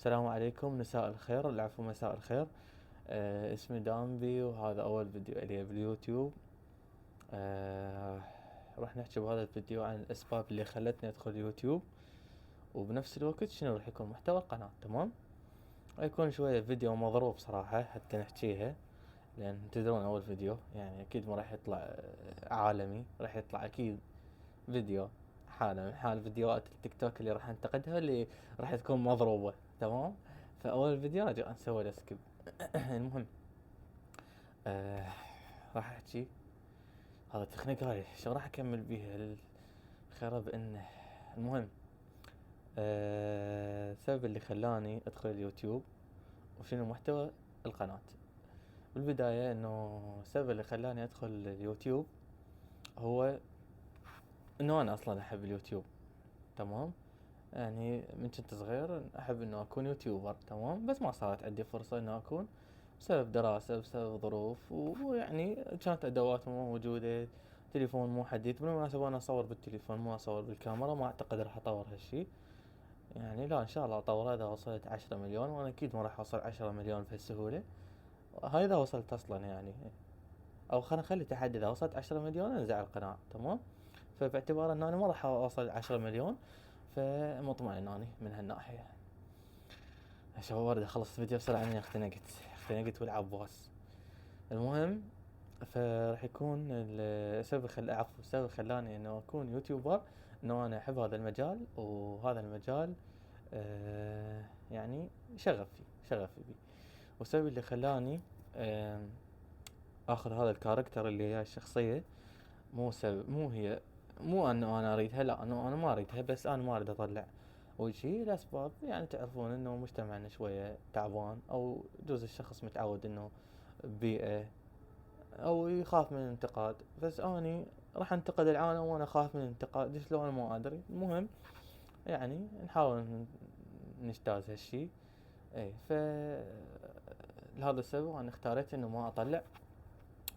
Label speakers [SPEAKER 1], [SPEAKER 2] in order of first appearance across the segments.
[SPEAKER 1] السلام عليكم، مساء الخير، العفو، مساء الخير. اسمي دامبي وهذا أول فيديو إلي باليوتيوب. آه راح نحكي بهذا الفيديو عن الأسباب اللي خلتني أدخل اليوتيوب، وبنفس الوقت شنو راح يكون محتوى القناة. تمام. راح يكون شوية فيديو مضروب صراحة حتى نحكيها، لأن تدرون أول فيديو يعني أكيد ما راح يطلع عالمي، راح يطلع أكيد فيديو حالة من حال فيديوهات التيك توك اللي راح انتقدها، اللي راح تكون مضروبة. تمام. فأول فيديو راح نسوي له سكيب. المهم، آه راح احكي هذا تكنيكالي شو راح اكمل بيه الخرب انه. المهم، السبب اللي خلاني ادخل اليوتيوب وشنو محتوى القناة. بالبداية انه السبب اللي خلاني ادخل اليوتيوب هو انه انا اصلا احب اليوتيوب. تمام. يعني من كنت صغير احب انه اكون يوتيوبر. تمام. بس ما صارت عندي فرصة انه اكون بسبب دراسة، بسبب ظروف، ويعني كانت ادوات مو موجودة، تليفون مو حديث. بالمناسبة انا اصور بالتليفون مو اصور بالكاميرا، ما اعتقد راح اطور هالشي. يعني لا، ان شاء الله اطور اذا وصلت 10 مليون، وانا اكيد ما راح اوصل 10 مليون بهالسهولة. هاي اذا وصلت اصلا يعني، او خلينا نخلي تحدي اذا وصلت 10 مليون انزع القناة. تمام. فباعتبار ان انا ما راح اوصل 10 مليون، فمطمئن اني من هالناحية. شباب ورد اخلص الفيديو بسرعة اني اختنقت والعباس. المهم، فراح يكون السبب خلاني انه اكون يوتيوبر انه انا احب هذا المجال، وهذا المجال يعني شغفي بي. والسبب اللي خلاني اخذ هذا الكاركتر اللي هي الشخصية، مو سبب مو هي مو انه انا اريدها، لا، انه انا ما اريدها، بس انا ما اريد اطلع وجهي. الاسباب يعني تعرفون انه مجتمعنا شوية تعبان، او جزء الشخص متعود انه بيئة، او يخاف من الانتقاد. بس اني راح انتقد العالم وانا اخاف من الانتقاد، شلون ما ادري. المهم، يعني نحاول نجتاز هالشي. اي لهذا السبب انا اختاريت انه ما اطلع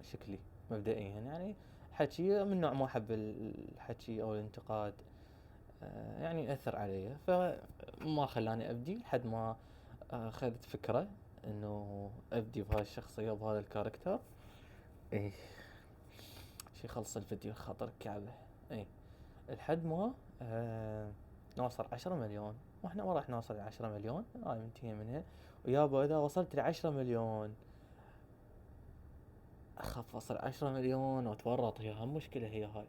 [SPEAKER 1] شكلي مبدئيا. يعني حكي من نوع ما احب الحكي او الانتقاد، يعني يأثر علي، فما خلاني ابدي لحد ما اخذت فكرة انه ابدي بهاي الشخصية وبهذا الكاركتر. ايه، شي خلص الفيديو خاطر كعبة. ايه، لحد ما نوصل 10 مليون. واحنا ما راح نوصل 10 مليون، هاي منتهي منها. ويابا اذا وصلت ل10 مليون اخاف اوصل 10 مليون واتورط، هي هم مشكلة هي هاي.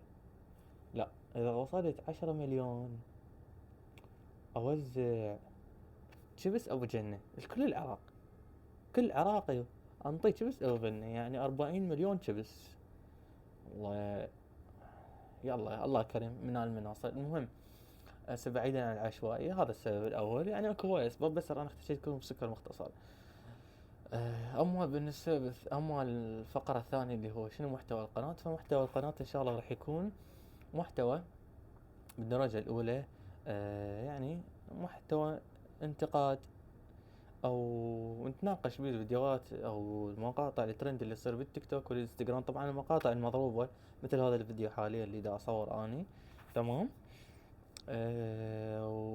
[SPEAKER 1] لا، اذا وصلت 10 مليون اوزع شبس ابو جنة لكل العراق، كل عراقي انطيه شبس ابو جنة، يعني 40 مليون شبس. الله، يلا الله كريم من المناصر. المهم، هسه بعيدا عن العشوائية، هذا السبب الأول. يعني اكو هواي أسباب، بس أنا اخترت لكم بسكر مختصر. أما الفقرة الثانية اللي هو شنو محتوى القناة، فمحتوى القناة إن شاء الله راح يكون محتوى بالدرجة الأولى. يعني محتوى انتقاد، أو نتناقش بيه الفيديوهات أو المقاطع الترند اللي تصير بالتيك توك والإنستغرام. طبعا المقاطع المضروبة مثل هذا الفيديو حاليا اللي دا أصور أني. تمام.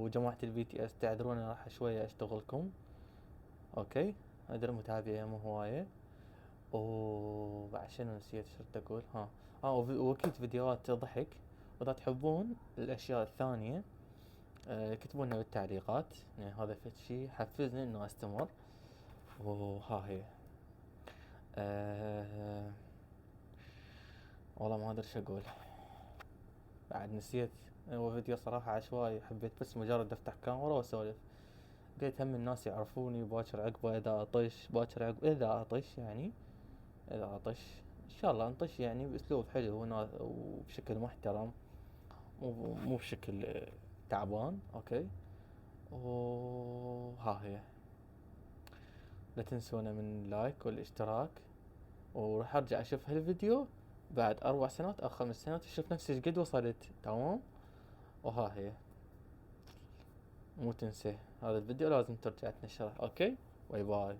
[SPEAKER 1] وجماعة البي تي اس تعذرون راح شوية اشتغلكم. اوكي، ادري متابعي مو هواية. وبعد شنو نسيت شو اقول. واكيد فيديوهات ضحك. واذا تحبون الاشياء الثانية كتبوا لنا بالتعليقات، يعني هذا فد شي حفزني انه استمر. وها هي. أه والله ما ادري شو اقول، بعد نسيت. هو فيديو صراحة عشوائي، حبيت بس مجرد افتح كاميرا واسولف. قلت هم الناس يعرفوني باكر عقبه اذا اطش، اذا اطش يعني، اذا اطش ان شاء الله انطش يعني باسلوب حلو وبشكل محترم، مو بشكل تعبان. اوكي. وها هي. لا تنسونا من لايك والاشتراك، وراح ارجع اشوف هالفيديو بعد 4 سنوات او 5 سنوات، اشوف نفسي ايش قد وصلت. تمام. وها هي. مو تنسى هذا الفيديو لازم ترجع تنشره. اوكي. باي باي.